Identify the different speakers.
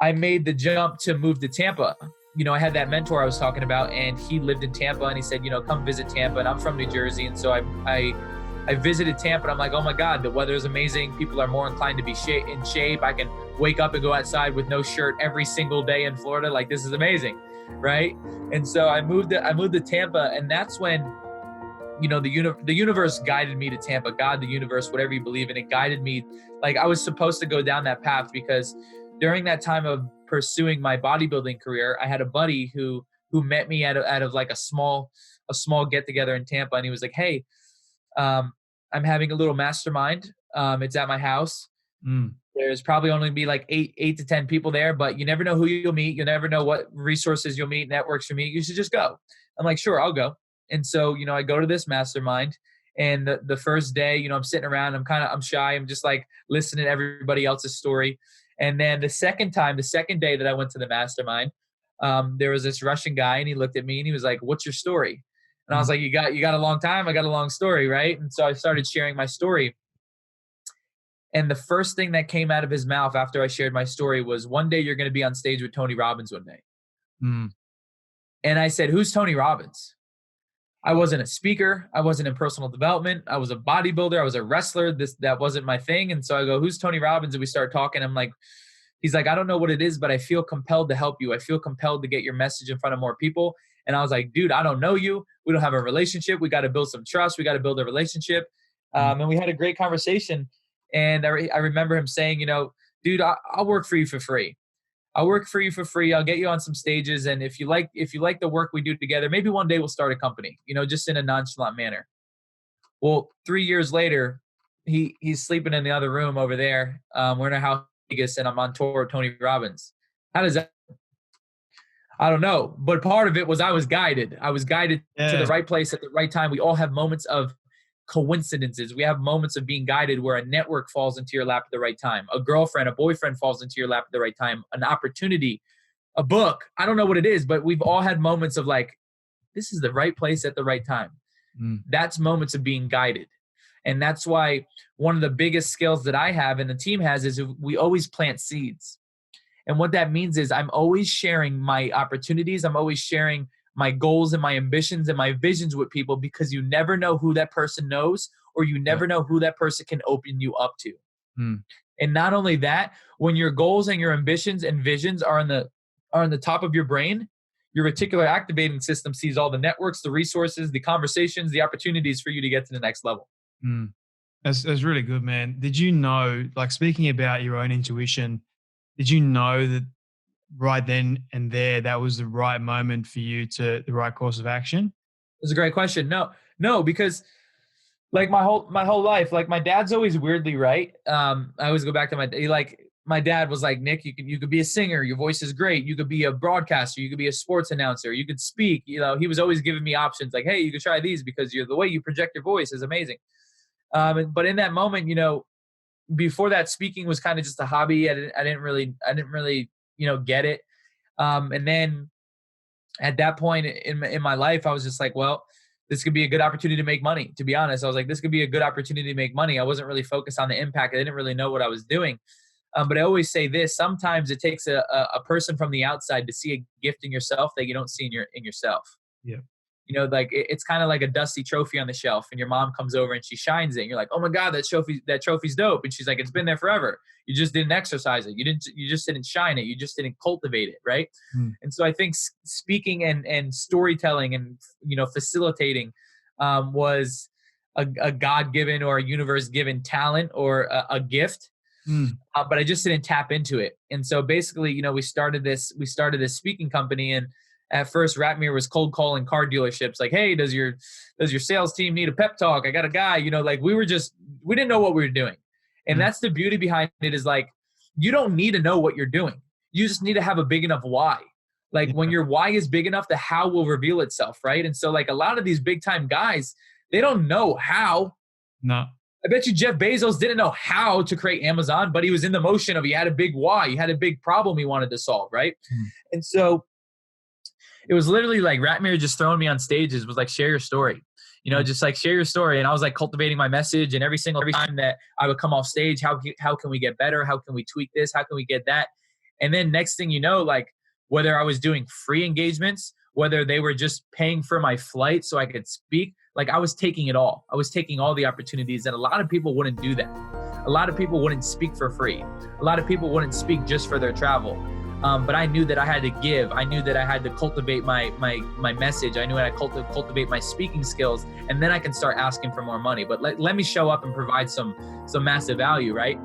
Speaker 1: I made the jump to move to Tampa. I had that mentor I was talking about, and he lived in Tampa, and he said, come visit Tampa. And I'm from New Jersey. And so I visited Tampa, and I'm like, oh my God, the weather is amazing. People are more inclined to be in shape. I can wake up and go outside with no shirt every single day in Florida. Like, this is amazing, right? And so I moved to Tampa, and that's when, the universe guided me to Tampa. God, the universe, whatever you believe in, it guided me. Like, I was supposed to go down that path, because during that time of pursuing my bodybuilding career, I had a buddy who met me out of like a small get together in Tampa, and he was like, hey, I'm having a little mastermind. It's at my house. There's probably only be like eight to 10 people there, but you never know who you'll meet. You never know what resources you'll meet, networks you'll meet. You should just go. I'm like, sure, I'll go. And so, I go to this mastermind, and the first day, I'm sitting around, I'm shy. I'm just like listening to everybody else's story. And then the second day that I went to the mastermind, there was this Russian guy, and he looked at me and he was like, what's your story? And I was like, you got a long time. I got a long story. Right. And so I started sharing my story. And the first thing that came out of his mouth after I shared my story was, one day you're going to be on stage with Tony Robbins one day. And I said, who's Tony Robbins? I wasn't a speaker. I wasn't in personal development. I was a bodybuilder. I was a wrestler. That wasn't my thing. And so I go, who's Tony Robbins? And we start talking. I'm like, he's like, I don't know what it is, but I feel compelled to help you. I feel compelled to get your message in front of more people. And I was like, dude, I don't know you. We don't have a relationship. We got to build some trust. We got to build a relationship. And we had a great conversation. And I remember him saying, dude, I'll work for you for free. I'll work for you for free. I'll get you on some stages. And if you like the work we do together, maybe one day we'll start a company, just in a nonchalant manner. Well, 3 years later, he's sleeping in the other room over there. We're in a house in Vegas, and I'm on tour with Tony Robbins. How does that? I don't know. But part of it was I was guided. I was guided to the right place at the right time. We all have moments of coincidences. We have moments of being guided where a network falls into your lap at the right time. A girlfriend, a boyfriend falls into your lap at the right time. An opportunity, a book. I don't know what it is, but we've all had moments of like, this is the right place at the right time. That's moments of being guided. And that's why one of the biggest skills that I have and the team has is we always plant seeds. And what that means is I'm always sharing my opportunities. I'm always sharing my goals and my ambitions and my visions with people, because you never know who that person knows, or you never know who that person can open you up to. And not only that, when your goals and your ambitions and visions are in the top of your brain, your reticular activating system sees all the networks, the resources, the conversations, the opportunities for you to get to the next level.
Speaker 2: That's really good, man. Did you know, like, speaking about your own intuition, did you know that right then and there, that was the right moment for you the right course of action?
Speaker 1: That's a great question. No, because like my whole life, like my dad's always weirdly right. I always go back to my dad was like, Nick, you could be a singer. Your voice is great. You could be a broadcaster. You could be a sports announcer. You could speak. He was always giving me options like, hey, you could try these because the way you project your voice is amazing. But in that moment, before that, speaking was kind of just a hobby. I didn't really get it. And then at that point in my life, I was just like, well, this could be a good opportunity to make money. To be honest, I was like, this could be a good opportunity to make money. I wasn't really focused on the impact. I didn't really know what I was doing. But I always say this, sometimes it takes a person from the outside to see a gift in yourself that you don't see in yourself.
Speaker 2: Yeah.
Speaker 1: Like it's kind of like a dusty trophy on the shelf, and your mom comes over and she shines it. And you're like, oh my God, that trophy's dope. And she's like, it's been there forever. You just didn't exercise it. You just didn't shine it. You just didn't cultivate it. Right. And so I think speaking and storytelling and, facilitating was a God-given or a universe-given talent or a gift. But I just didn't tap into it. And so basically, we started this speaking company, and at first Ratmir was cold calling car dealerships like, hey, does your sales team need a pep talk? I got a guy, like we didn't know what we were doing. And that's the beauty behind it, is like, you don't need to know what you're doing. You just need to have a big enough why. Like when your why is big enough, the how will reveal itself. Right. And so like a lot of these big time guys, they don't know how.
Speaker 2: No.
Speaker 1: I bet you Jeff Bezos didn't know how to create Amazon, but he was in the motion of, he had a big why. He had a big problem he wanted to solve. Right. And so it was literally like Ratmir just throwing me on stages, was like, share your story, just like share your story. And I was like cultivating my message, and every time that I would come off stage, how can we get better? How can we tweak this? How can we get that? And then next thing you know, like whether I was doing free engagements, whether they were just paying for my flight so I could speak, like I was taking it all. I was taking all the opportunities, and a lot of people wouldn't do that. A lot of people wouldn't speak for free. A lot of people wouldn't speak just for their travel. But I knew that I had to give. I knew that I had to cultivate my message. I knew I had to cultivate my speaking skills, and then I can start asking for more money. But let me show up and provide some massive value, right?